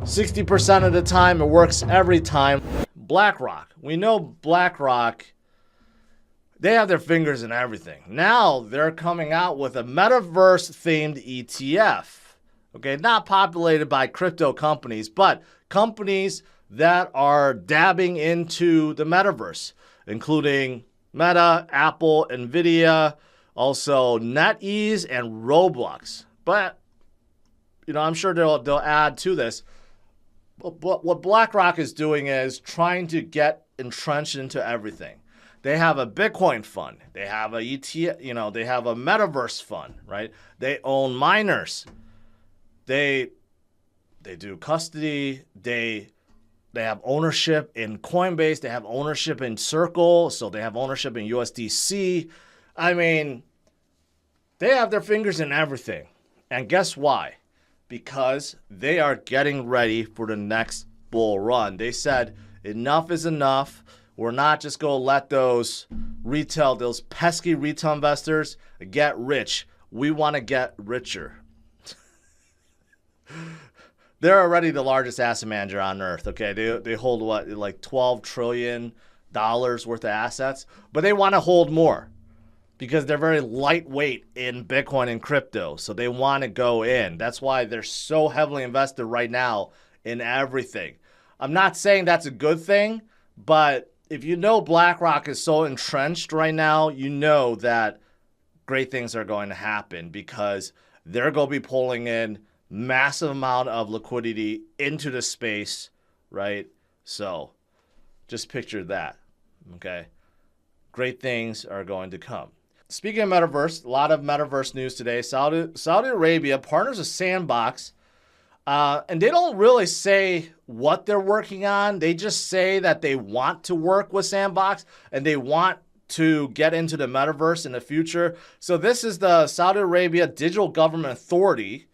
60% of the time, it works every time. BlackRock. We know BlackRock, they have their fingers in everything. Now they're coming out with a Metaverse-themed ETF. Okay, not populated by crypto companies, but companies that are dabbing into the Metaverse, including Meta, Apple, Nvidia, also NetEase, and Roblox. But, I'm sure they'll add to this. But what BlackRock is doing is trying to get entrenched into everything. They have a Bitcoin fund. They have a ETF, they have a Metaverse fund, right? They own miners. They do custody. They have ownership in Coinbase. They have ownership in Circle. So they have ownership in USDC. I mean, they have their fingers in everything. And guess why? Because they are getting ready for the next bull run. They said, enough is enough. We're not just going to let those pesky retail investors get rich. We want to get richer. They're already the largest asset manager on earth, okay? They hold what, like $12 trillion worth of assets, but they want to hold more because they're very lightweight in Bitcoin and crypto, so they want to go in. That's why they're so heavily invested right now in everything. I'm not saying that's a good thing, but if you know BlackRock is so entrenched right now, you know that great things are going to happen because they're going to be pulling in massive amount of liquidity into the space, right? So just picture that, okay? Great things are going to come. Speaking of Metaverse, a lot of Metaverse news today. Saudi Arabia partners with Sandbox, and they don't really say what they're working on. They just say that they want to work with Sandbox and they want to get into the Metaverse in the future. So this is the Saudi Arabia Digital Government Authority,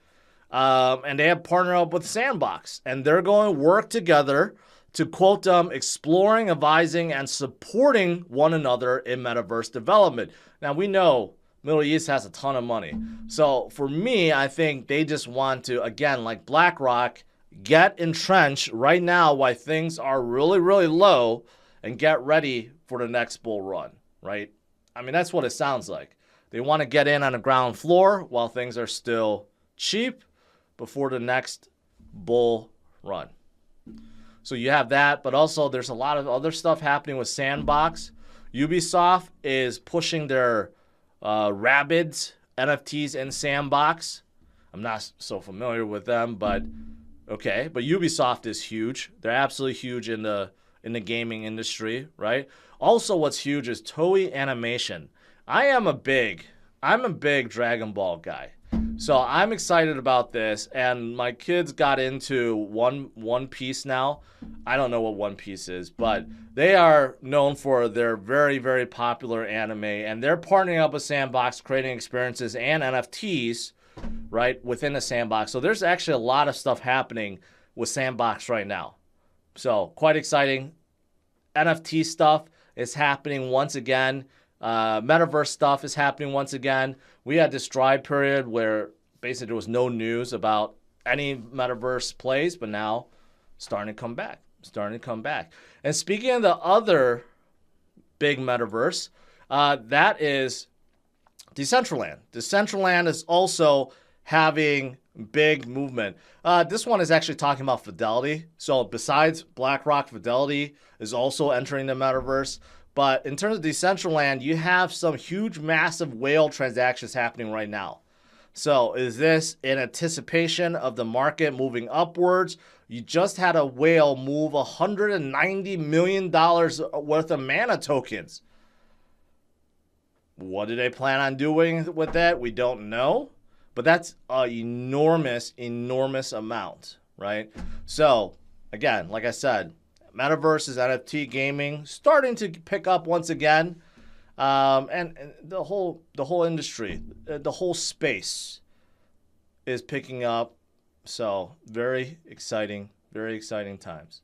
and they have partnered up with Sandbox, and they're going to work together to, quote them, exploring, advising, and supporting one another in Metaverse development. Now, we know Middle East has a ton of money. So for me, I think they just want to, again, like BlackRock, get entrenched right now while things are really, really low and get ready for the next bull run, right? I mean, that's what it sounds like. They want to get in on the ground floor while things are still cheap before the next bull run. So you have that, but also there's a lot of other stuff happening with Sandbox. Ubisoft is pushing their Rabbids NFTs in Sandbox. I'm not so familiar with them, but okay. But Ubisoft is huge. They're absolutely huge in the gaming industry, right? Also, what's huge is TOEI Animation. I'm a big Dragon Ball guy. So I'm excited about this, and my kids got into One Piece now. I don't know what One Piece is, but they are known for their very, very popular anime, and they're partnering up with Sandbox, creating experiences and NFTs, right, within the Sandbox. So there's actually a lot of stuff happening with Sandbox right now. So quite exciting. NFT stuff is happening once again. Metaverse stuff is happening once again. We had this dry period where basically there was no news about any Metaverse plays, but now starting to come back. And speaking of the other big Metaverse, that is Decentraland. Decentraland is also having big movement. This one is actually talking about Fidelity. So besides BlackRock, Fidelity is also entering the Metaverse. But in terms of Decentraland, you have some huge, massive whale transactions happening right now. So is this in anticipation of the market moving upwards? You just had a whale move $190 million worth of mana tokens. What do they plan on doing with that? We don't know. But that's an enormous, enormous amount, right? So, again, like I said, Metaverse is NFT gaming starting to pick up once again, and the whole industry, the whole space is picking up. So very exciting times.